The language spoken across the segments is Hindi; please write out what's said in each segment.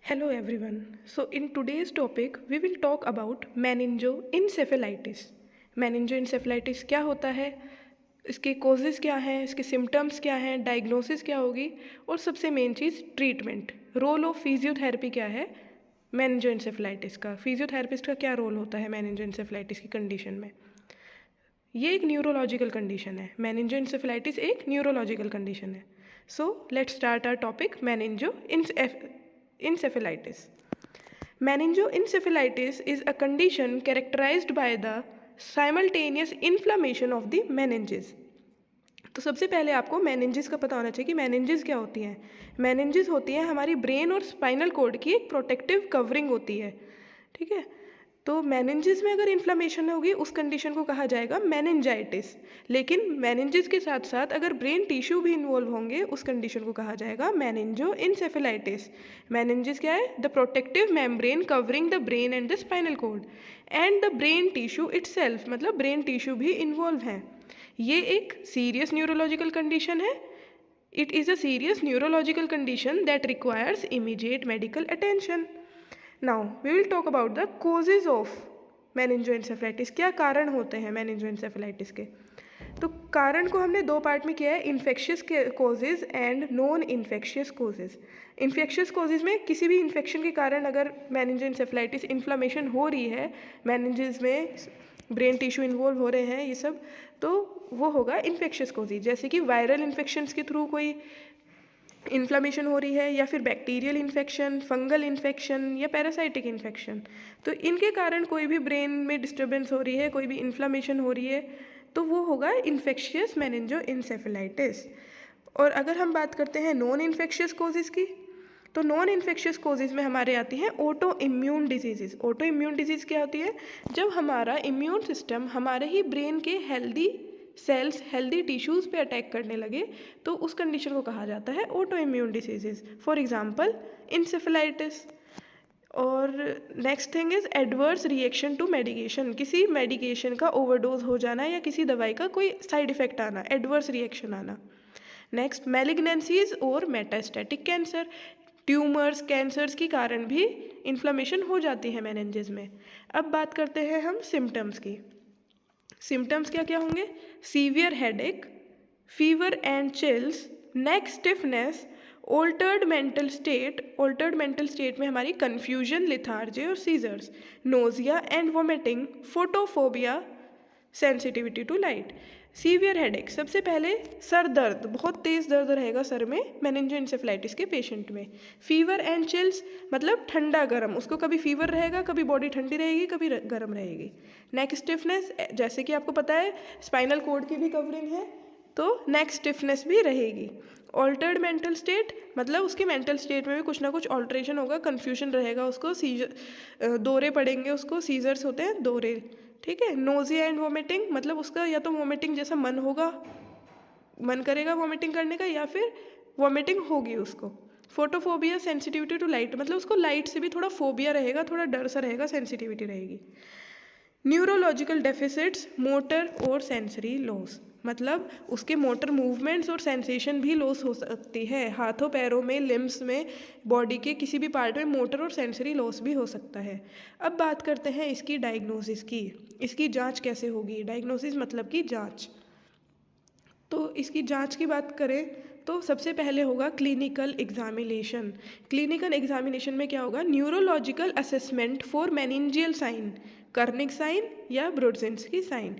Hello everyone. So in today's topic we will talk about meningoencephalitis. meningoencephalitis क्या होता है, इसके कॉजेज़ क्या हैं, इसके सिम्टम्स क्या हैं, डायग्नोसिस क्या होगी और सबसे मेन चीज़ ट्रीटमेंट। रोल ऑफ फिजियोथेरेपी क्या है meningoencephalitis का, फिजियोथेरेपिस्ट का क्या रोल होता है meningoencephalitis की कंडीशन में। ये एक न्यूरोलॉजिकल कंडीशन है, meningoencephalitis एक न्यूरोलॉजिकल कंडीशन है। So let's start our topic meningoencephalitis. Meningoencephalitis is a condition characterized by the simultaneous inflammation of the meninges. तो सबसे पहले आपको मेनिंजेस का पता होना चाहिए कि मेनिंजेस क्या होती हैं। मेनिंजेस होती हैं हमारी ब्रेन और स्पाइनल कॉर्ड की एक प्रोटेक्टिव कवरिंग होती है, ठीक है। तो मेनिंजेस में अगर इन्फ्लामेशन होगी उस कंडीशन को कहा जाएगा मेनिंजाइटिस। लेकिन मेनिंजेस के साथ साथ अगर ब्रेन टिश्यू भी इन्वॉल्व होंगे उस कंडीशन को कहा जाएगा मेनिंजोइंसेफेलाइटिस। मेनिंजेस क्या है? The protective membrane covering the brain and the spinal cord and the brain tissue itself, मतलब ब्रेन टिश्यू भी इन्वॉल्व है। ये एक सीरियस न्यूरोलॉजिकल कंडीशन है। It is a serious neurological condition that requires immediate medical attention. Now we will talk about the causes of meningoencephalitis. क्या कारण होते हैं मेनिंजोएंसेफेलाइटिस के? तो कारण को हमने दो पार्ट में किया है, infectious causes and non infectious causes. Infectious causes में किसी भी इन्फेक्शन के कारण अगर मेनिंजोएंसेफेलाइटिस इन्फ्लामेशन हो रही है, मेनिंजेस में ब्रेन टिश्यू इन्वॉल्व हो रहे हैं ये सब, तो वो होगा इन्फेक्शियस कॉजेज। जैसे कि वायरल इन्फेक्शंस के थ्रू कोई इन्फ्लामेशन हो रही है, या फिर बैक्टीरियल इन्फेक्शन, फंगल इन्फेक्शन या पैरासाइटिक इन्फेक्शन। तो इनके कारण कोई भी ब्रेन में डिस्टर्बेंस हो रही है, कोई भी इन्फ्लामेशन हो रही है, तो वो होगा इन्फेक्शियस मेनिंजोइंसेफेलाइटिस। और अगर हम बात करते हैं नॉन इन्फेक्शियस कॉजेज़ की, तो नॉन इन्फेक्शियस कॉजेज़ में हमारे आती हैं auto immune disease. Auto immune disease क्या होती है? जब हमारा इम्यून सिस्टम हमारे ही ब्रेन के हेल्दी सेल्स, हेल्दी टिश्यूज़ पे अटैक करने लगे, तो उस कंडीशन को कहा जाता है auto immune diseases. For example encephalitis. और next thing is adverse reaction to medication. किसी मेडिकेशन का ओवरडोज हो जाना या किसी दवाई का कोई साइड इफ़ेक्ट आना, एडवर्स रिएक्शन आना। नेक्स्ट मैलिग्नेंसीज और मेटास्टैटिक कैंसर। ट्यूमर्स, कैंसर्स के कारण भी इन्फ्लामेशन हो जाती है मेनिंजेस में। अब बात करते हैं हम सिम्टम्स की। सिम्टम्स क्या क्या होंगे? Severe headache, fever and chills, neck stiffness, altered mental state. Altered mental state में हमारी कन्फ्यूजन, लिथार्जी और seizures, nausea and vomiting, photophobia, sensitivity to light. Severe headache, सबसे पहले सर दर्द, बहुत तेज़ दर्द रहेगा सर में मेनिंजोइंसेफेलाइटिस के पेशेंट में। फीवर एंड चिल्स मतलब ठंडा गर्म, उसको कभी फीवर रहेगा, कभी बॉडी ठंडी रहेगी, कभी गर्म रहेगी। नेक स्टिफनेस, जैसे कि आपको पता है स्पाइनल कॉर्ड की भी कवरिंग है, तो नेक स्टिफनेस भी रहेगी। ऑल्टर्ड मेंटल स्टेट मतलब उसके मेंटल स्टेट में भी कुछ ना कुछ ऑल्ट्रेशन होगा, कन्फ्यूजन रहेगा, उसको सीजर, दौरे पड़ेंगे, उसको सीजर्स होते हैं दौरे, ठीक है। नोजिया एंड वोमिटिंग मतलब उसका या तो वोमिटिंग जैसा मन होगा, मन करेगा वोमिटिंग करने का, या फिर वोमिटिंग होगी उसको। फोटोफोबिया, सेंसिटिविटी टू लाइट मतलब उसको लाइट से भी थोड़ा फोबिया रहेगा, थोड़ा डर सा रहेगा, सेंसिटिविटी रहेगी। न्यूरोलॉजिकल डेफिसिट्स, मोटर और सेंसरी लॉस मतलब उसके मोटर मूवमेंट्स और सेंसेशन भी लॉस हो सकती है। हाथों पैरों में, लिम्स में, बॉडी के किसी भी पार्ट में मोटर और सेंसरी लॉस भी हो सकता है। अब बात करते हैं इसकी डायग्नोसिस की। इसकी जांच कैसे होगी? डायग्नोसिस मतलब कि जांच। तो इसकी जांच की बात करें तो सबसे पहले होगा क्लिनिकल एग्जामिनेशन। क्लिनिकल एग्जामिनेशन में क्या होगा? Neurological assessment for meningeal sign, Kernig sign या ब्रोडजिंस्की साइन।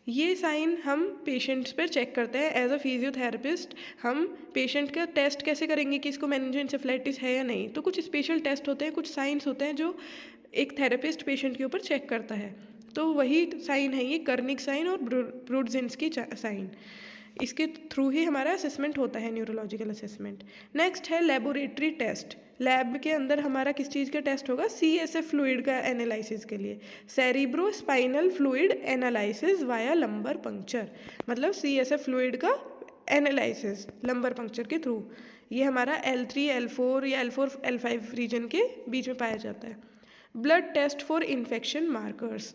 ये साइन हम पेशेंट्स पर चेक करते हैं एज अ फिजियोथेरेपिस्ट। हम पेशेंट का टेस्ट कैसे करेंगे कि इसको मेनिंजोइंसेफेलाइटिस है या नहीं? तो कुछ स्पेशल टेस्ट होते हैं, कुछ साइंस होते हैं जो एक थेरेपिस्ट पेशेंट के ऊपर चेक करता है। तो वही साइन है ये कर्निक साइन और ब्रोडजिंस्की साइन। इसके थ्रू ही हमारा असेसमेंट होता है, न्यूरोलॉजिकल असेसमेंट। नेक्स्ट है लेबोरेटरी टेस्ट। लैब के अंदर हमारा किस चीज़ का टेस्ट होगा? CSF फ्लूइड का एनालिसिस के लिए, cerebro spinal fluid analysis via lumbar puncture, मतलब CSF फ्लूइड का एनालिसिस लंबर पंक्चर के थ्रू। ये हमारा L3, L4 या L4, L5 रीजन के बीच में पाया जाता है। Blood test for infection markers,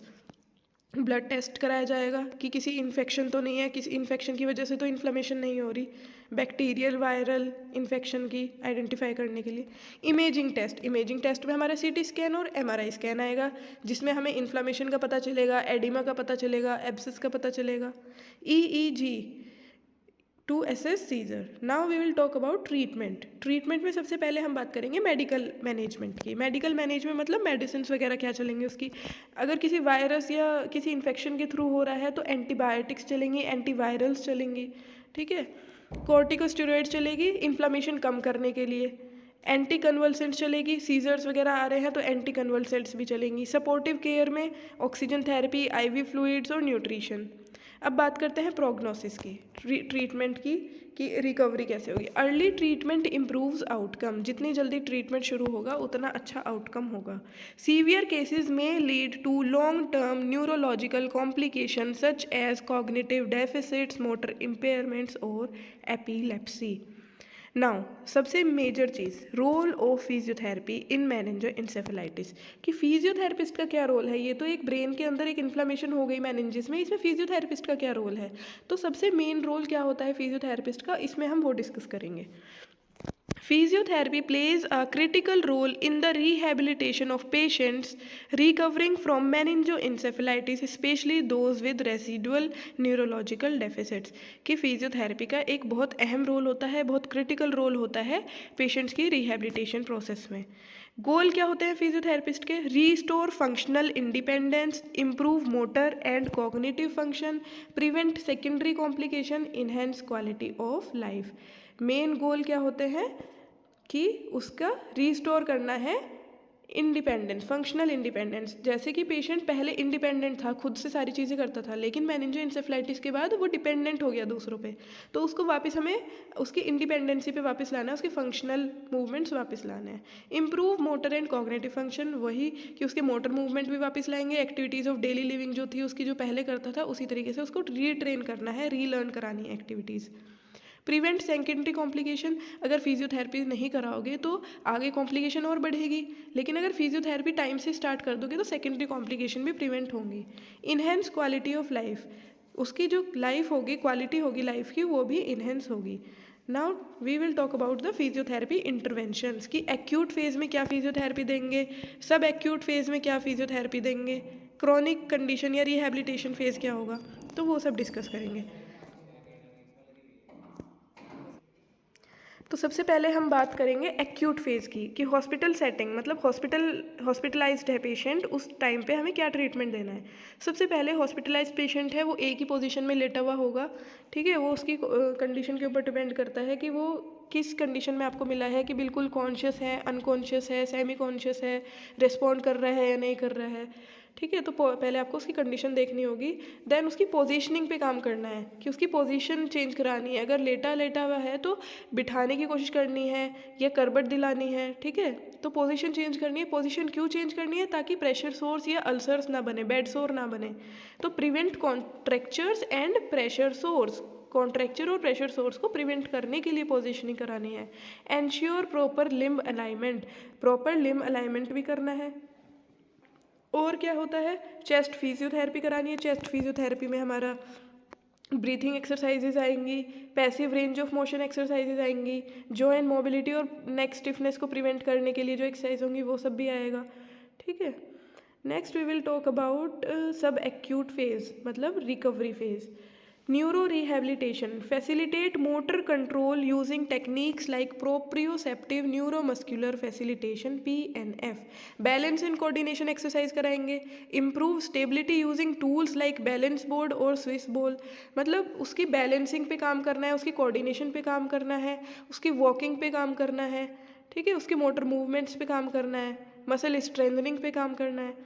blood test कराया जाएगा कि किसी इन्फेक्शन तो नहीं है, किसी इन्फेक्शन की वजह से तो इन्फ्लेमेशन नहीं हो रही, बैक्टीरियल वायरल इन्फेक्शन की आइडेंटिफाई करने के लिए। इमेजिंग टेस्ट में हमारा सीटी स्कैन और एमआरआई स्कैन आएगा, जिसमें हमें इन्फ्लेमेशन का पता चलेगा, एडिमा का पता चलेगा, एब्सिस का पता चलेगा। EEG to assess seizure. Now we will talk about treatment में सबसे पहले हम बात करेंगे मेडिकल मैनेजमेंट की। मेडिकल मैनेजमेंट मतलब मेडिसिन वगैरह क्या चलेंगे उसकी। अगर किसी वायरस या किसी इन्फेक्शन के थ्रू हो रहा है तो एंटीबायोटिक्स चलेंगी, एंटीवायरल्स चलेंगी, ठीक है। कॉर्टिकोस्टेरॉइड चलेगी इन्फ्लामेशन कम करने के लिए, एंटी कन्वल्सेंट्स चलेगी, सीजर्स वगैरह आ रहे हैं तो एंटी कन्वल्सेंट्स भी चलेंगी। सपोर्टिव केयर में ऑक्सीजन थेरेपी, आईवी फ्लूइड्स और न्यूट्रिशन। अब बात करते हैं प्रोग्नोसिस की, ट्रीटमेंट की, कि रिकवरी कैसे होगी। अर्ली ट्रीटमेंट इम्प्रूव्स आउटकम, जितनी जल्दी ट्रीटमेंट शुरू होगा उतना अच्छा आउटकम होगा। सीवियर केसेस में lead to long term neurological complication such as cognitive deficits, motor impairments और एपिलेप्सी। नाउ सबसे मेजर चीज़, role of physiotherapy in meningoencephalitis, कि फिजियोथेरेपिस्ट का क्या रोल है। ये तो एक ब्रेन के अंदर एक इन्फ्लेमेशन हो गई मेनिंजिस में, इसमें फिजियोथेरेपिस्ट का क्या रोल है। तो सबसे मेन रोल क्या होता है फिजियोथेरेपिस्ट का, इसमें हम वो डिस्कस करेंगे। Physiotherapy plays a critical role in the rehabilitation of patients recovering from meningoencephalitis, especially those with residual neurological deficits। कि फिजियोथेरेपी का एक बहुत अहम रोल होता है, बहुत क्रिटिकल रोल होता है पेशेंट्स की रिहेबिलिटेशन प्रोसेस में। गोल क्या होते हैं फिजियोथेरेपिस्ट के, restore functional independence, improve motor and cognitive function, prevent secondary complication, enhance quality of life. Main goal क्या होते हैं कि उसका रीस्टोर करना है इंडिपेंडेंस, फंक्शनल इंडिपेंडेंस। जैसे कि पेशेंट पहले इंडिपेंडेंट था, खुद से सारी चीज़ें करता था, लेकिन मेनिंजोइंसेफेलाइटिस के बाद वो डिपेंडेंट हो गया दूसरों पे, तो उसको वापस हमें उसकी इंडिपेंडेंसी पे वापस लाना है, उसके फंक्शनल मूवमेंट्स वापस लाने हैं। Improve motor and cognitive function, वही कि उसके मोटर मूवमेंट भी वापस लाएंगे, एक्टिविटीज़ ऑफ डेली लिविंग जो थी उसकी, जो पहले करता था उसी तरीके से उसको रीट्रेन करना है, रीलर्न करानी है एक्टिविटीज़। प्रिवेंट सेकेंडरी कॉम्प्लिकेशन, अगर फिजियोथेरेपी नहीं कराओगे तो आगे कॉम्प्लिकेशन और बढ़ेगी, लेकिन अगर फिजियोथेरेपी टाइम से स्टार्ट कर दोगे तो सेकेंडरी कॉम्प्लिकेशन भी प्रिवेंट होंगी। इनहेंस क्वालिटी ऑफ लाइफ, उसकी जो लाइफ होगी, क्वालिटी होगी लाइफ की, वो भी इनहेंस होगी। Now we will talk about the physiotherapy interventions, कि एक्यूट फेज में क्या फिजियोथेरेपी देंगे, सब एक्यूट फेज में क्या फिजियोथेरेपी देंगे, क्रॉनिक कंडीशन या रिहेबिलिटेशन फेज क्या होगा, तो वो सब डिस्कस करेंगे। तो सबसे पहले हम बात करेंगे एक्यूट फेज़ की, कि हॉस्पिटल सेटिंग मतलब हॉस्पिटलाइज्ड है पेशेंट, उस टाइम पे हमें क्या ट्रीटमेंट देना है। सबसे पहले हॉस्पिटलाइज्ड पेशेंट है वो एक ही पोजीशन में लेटा हुआ होगा, ठीक है। वो उसकी कंडीशन के ऊपर डिपेंड करता है कि वो किस कंडीशन में आपको मिला है, कि बिल्कुल कॉन्शियस है, अनकॉन्शियस है, सेमी कॉन्शियस है, रिस्पॉन्ड कर रहा है या नहीं कर रहा है, ठीक है। तो पहले आपको उसकी कंडीशन देखनी होगी, देन उसकी पोजीशनिंग पे काम करना है कि उसकी पोजीशन चेंज करानी है। अगर लेटा हुआ है तो बिठाने की कोशिश करनी है या करबट दिलानी है, ठीक है। तो पोजीशन चेंज करनी है। पोजीशन क्यों चेंज करनी है, ताकि प्रेशर सोर्स या अल्सर्स ना बने, बेड सोर ना बने। तो prevent contractures and pressure source, contracture और प्रेशर सोर्स को प्रिवेंट करने के लिए पोजीशनिंग करानी है। Ensure proper limb alignment, proper limb alignment भी करना है। और क्या होता है, चेस्ट फिजियोथेरेपी करानी है। चेस्ट फिजियोथेरेपी में हमारा ब्रीथिंग एक्सरसाइजेज आएंगी, passive range of motion exercises आएंगी, जॉइंट मोबिलिटी और नेक स्टिफनेस को प्रिवेंट करने के लिए जो एक्सरसाइज होंगी वो सब भी आएगा, ठीक है। Next we will talk about sub acute phase मतलब recovery phase. Neuro rehabilitation facilitate motor control using techniques like proprioceptive neuromuscular facilitation PNF, balance and coordination exercise कराएंगे, improve stability using tools like balance board और Swiss ball, मतलब उसकी बैलेंसिंग पे काम करना है, उसकी कोऑर्डिनेशन पे काम करना है, उसकी वॉकिंग पे काम करना है, ठीक है, उसके मोटर मूवमेंट्स पे काम करना है, मसल स्ट्रेंथनिंग पे काम करना है।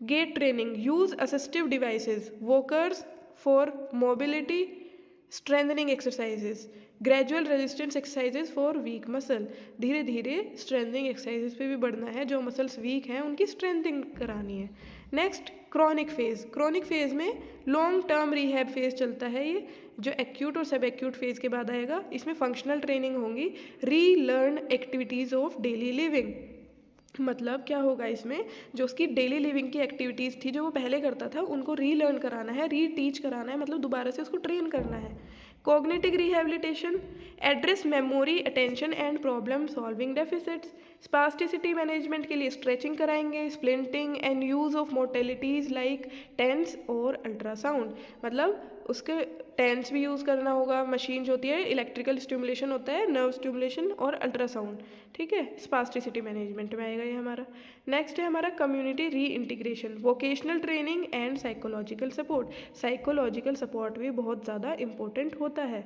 Gait training, use assistive devices, walkers for mobility, strengthening exercises, gradual resistance exercises for weak muscle, धीरे धीरे स्ट्रेंथनिंग एक्सरसाइजेस पे भी बढ़ना है, जो मसल्स वीक हैं उनकी स्ट्रेंथनिंग करानी है। Next chronic phase, chronic phase में लॉन्ग टर्म रिहैब फेज चलता है, ये जो एक्यूट और सब एक्यूट फेज के बाद आएगा। इसमें फंक्शनल ट्रेनिंग होंगी, री learn activities of daily living, मतलब क्या होगा इसमें, जो उसकी डेली लिविंग की एक्टिविटीज़ थी जो वो पहले करता था उनको रीलर्न कराना है, रीटीच कराना है, मतलब दोबारा से उसको ट्रेन करना है। Cognitive rehabilitation, address memory, attention and problem solving deficits. Spasticity management के लिए स्ट्रेचिंग कराएंगे, splinting and use of modalities like TENS और अल्ट्रासाउंड, मतलब उसके टेंस भी यूज़ करना होगा, मशीन जो होती है इलेक्ट्रिकल स्टिमुलेशन होता है, नर्व स्टिमुलेशन और अल्ट्रासाउंड, ठीक है, स्पास्टिसिटी मैनेजमेंट में आएगा ये हमारा। नेक्स्ट है हमारा कम्युनिटी री integration, vocational training and psychological support. Psychological support भी बहुत ज़्यादा इम्पोर्टेंट होता है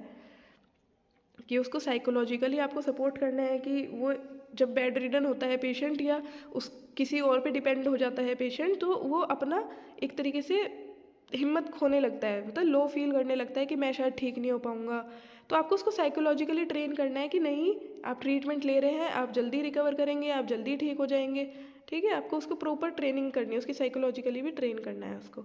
कि उसको साइकोलॉजिकली आपको सपोर्ट करना है कि वो जब बेड रिडन होता है पेशेंट या उस किसी और पे डिपेंड हो जाता है पेशेंट, तो वो अपना एक तरीके से हिम्मत खोने लगता है, मतलब लो फील करने लगता है कि मैं शायद ठीक नहीं हो पाऊँगा। तो आपको उसको साइकोलॉजिकली ट्रेन करना है कि नहीं, आप ट्रीटमेंट ले रहे हैं, आप जल्दी रिकवर करेंगे, आप जल्दी ठीक हो जाएंगे, ठीक है। आपको उसको प्रॉपर ट्रेनिंग करनी है, उसकी साइकोलॉजिकली भी ट्रेन करना है उसको।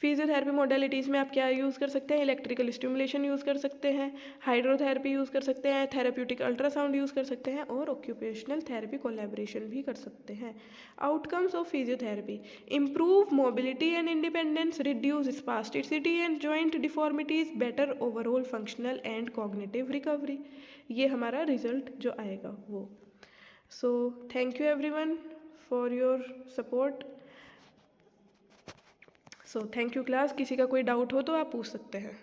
फिजियोथेरेपी मॉडलिटीज़ में आप क्या यूज़ कर सकते हैं, इलेक्ट्रिकल स्टिमुलेशन यूज़ कर सकते हैं, हाइड्रोथेरेपी यूज़ कर सकते हैं, थेरेप्यूटिक अल्ट्रासाउंड यूज़ कर सकते हैं और ऑक्यूपेशनल थेरेपी कोलैबोरेशन भी कर सकते हैं। Outcomes of physiotherapy, improve mobility and independence, reduce spasticity and joint deformities, better overall functional and cognitive recovery. ये हमारा रिजल्ट जो आएगा वो। So thank you everyone for your support. So thank you class, किसी का कोई डाउट हो तो आप पूछ सकते हैं।